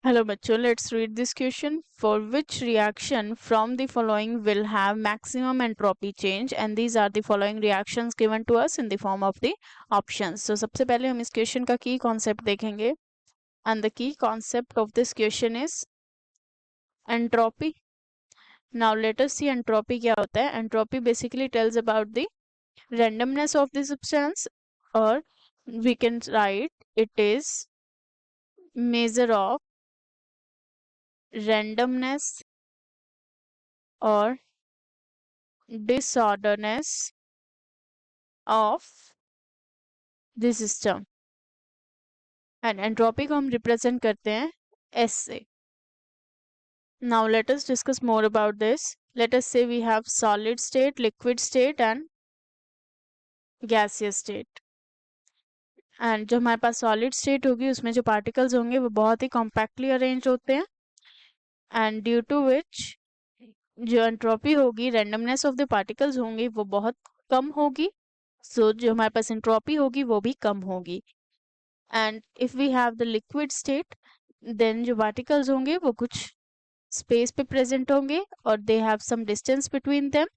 Hello बच्चों, let's read this question. For which reaction from the following will have maximum entropy change? And these are the following reactions given to us in the form of the options. So सबसे पहले हम इस question का key concept देखेंगे. And the key concept of this question is entropy. Now let us see entropy क्या होता है. Entropy basically tells about the randomness of the substance, or we can write it is measure of randomness or disorderness of the system. And entropy को हम represent करते हैं S से. Now let us discuss more about this. Let us say we have solid state, liquid state and gaseous state. And जो हमारे पास solid state होगी उसमें जो particles होंगे वो बहुत ही compactly arranged होते हैं. And due to which जो entropy होगी, randomness of the particles होंगी वो बहुत कम होगी. So जो हमारे पास entropy होगी वो भी कम होगी. And if we have the liquid state, then जो particles होंगे वो कुछ space पे present होंगे और they have some distance between them.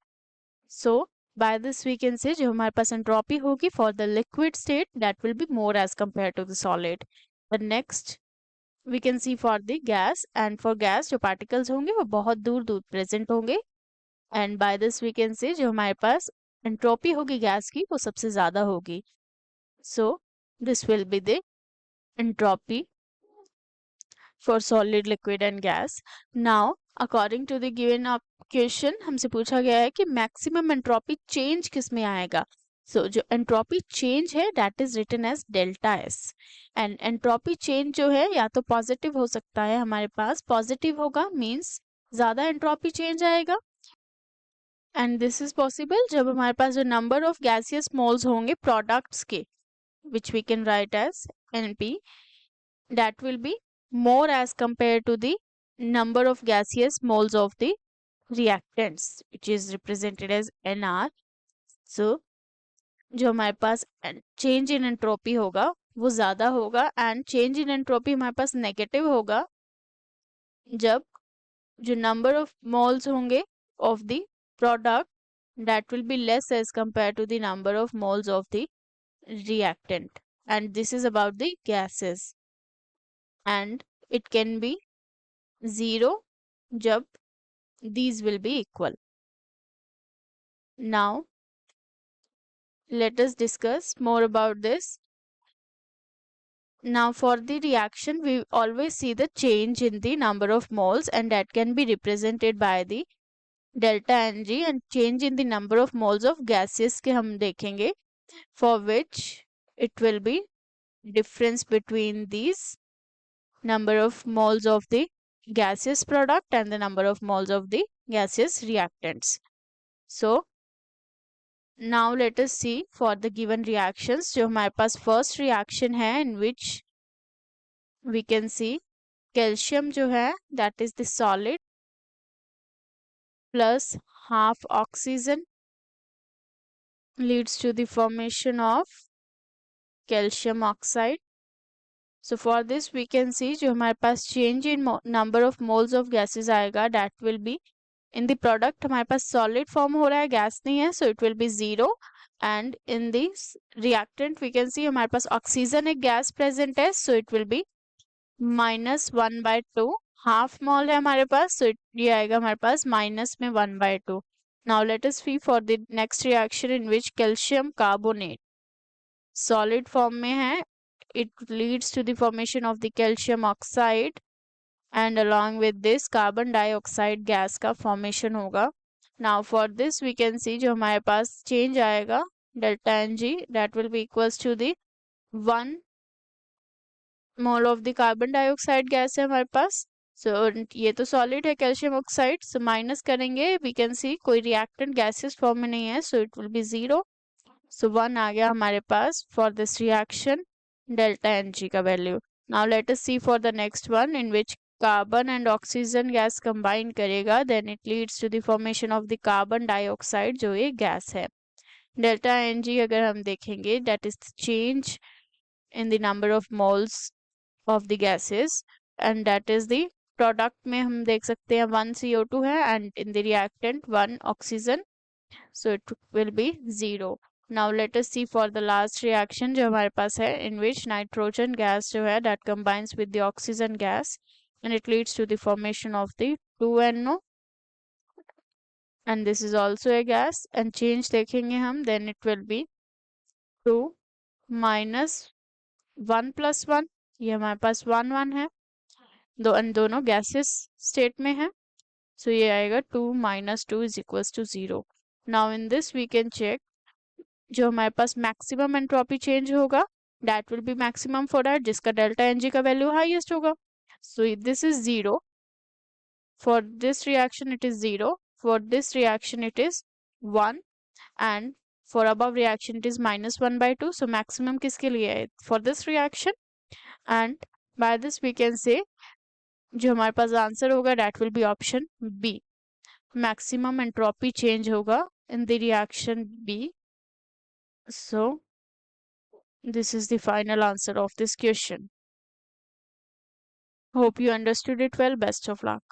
So by this we can say जो हमारे पास entropy होगी for the liquid state, that will be more as compared to the solid. But next we can see for the gas, and for gas जो particles होंगे वो बहुत दूर दूर present होंगे. And by this we can say जो हमारे पास entropy होगी gas की वो सबसे ज़्यादा होगी. So this will be the entropy for solid, liquid and gas. Now according to the given question हमसे पूछा गया है कि maximum entropy change किस में आएगा. So जो entropy change है that is written as delta S. And entropy change जो है या तो positive हो सकता है, हमारे पास positive होगा means ज़्यादा entropy change आएगा. And this is possible जब हमारे पास जो number of gaseous moles होंगे products के, which we can write as NP, that will be more as compared to the number of gaseous moles of the reactants, which is represented as NR. So जो हमारे पास change in entropy होगा वो ज़्यादा होगा, and change in entropy हमारे पास negative होगा जब जो number of moles होंगे of the product that will be less as compared to the number of moles of the reactant. And this is about the gases. And it can be 0 jab these will be equal. Now let us discuss more about this. Now for the reaction we always see the change in the number of moles, and that can be represented by the delta Ng, and change in the number of moles of gases के हम देखेंगे, for which it will be difference between these number of moles of the gaseous product and the number of moles of the gaseous reactants. So now let us see for the given reactions. जो हमारे पास first reaction है in which we can see calcium जो है that is the solid plus half oxygen leads to the formation of calcium oxide. So for this we can see जो हमारे पास change in number of moles of gases आएगा, that will be in the product हमारे पास solid form हो रहा है, gas नहीं है, so it will be 0. And in this reactant we can see हमारे पास oxygen एक gas present है, so it will be -1/2. half mole है हमारे पास, so ये आएगा हमारे पास minus में 1/2. Now let us see for the next reaction in which calcium carbonate solid form में है, it leads to the formation of the calcium oxide, and along with this carbon dioxide gas का formation होगा. Now for this we can see जो हमारे पास change आएगा delta Ng, that will be equals to the 1 mole of the carbon dioxide gas है हमारे पास. So ये तो solid है calcium oxide, so minus करेंगे we can see कोई reactant gaseous form में नहीं है, so it will be 0. So 1 आ गया हमारे पास for this reaction delta Ng का value. Now let us see for the next one in which carbon and oxygen gas combine करेगा, then it leads to the formation of the carbon dioxide जो ये gas है. delta Ng अगर हम देखेंगे that is the change in the number of moles of the gases, and that is the product में हम देख सकते हैं 1 CO2 है and in the reactant 1 oxygen, so it will be 0. Now let us see for the last reaction जो हमारे पास है, in which nitrogen gas जो है that combines with the oxygen gas and it leads to the formation of the 2NO, and this is also a gas, and change देखेंगे हम, then it will be 2 minus 1 plus 1, ये हमारे पास 1 1 है, दोनों gases state में है, so ये आएगा 2 minus 2 is equals to 0. Now in this we can check जो हमारे पास मैक्सिमम एंट्रोपी चेंज होगा that will be maximum for that जिसका डेल्टा एनजी का वैल्यू हाईएस्ट होगा, so this is 0. For this reaction it is 0, for this reaction it is 1, and for above reaction it is minus 1 by 2, so maximum किसके लिए है for this reaction, and by this we can say जो हमारे पास answer होगा that will be option B, maximum entropy change होगा in the reaction B. So this is the final answer of this question. Hope you understood it well. Best of luck.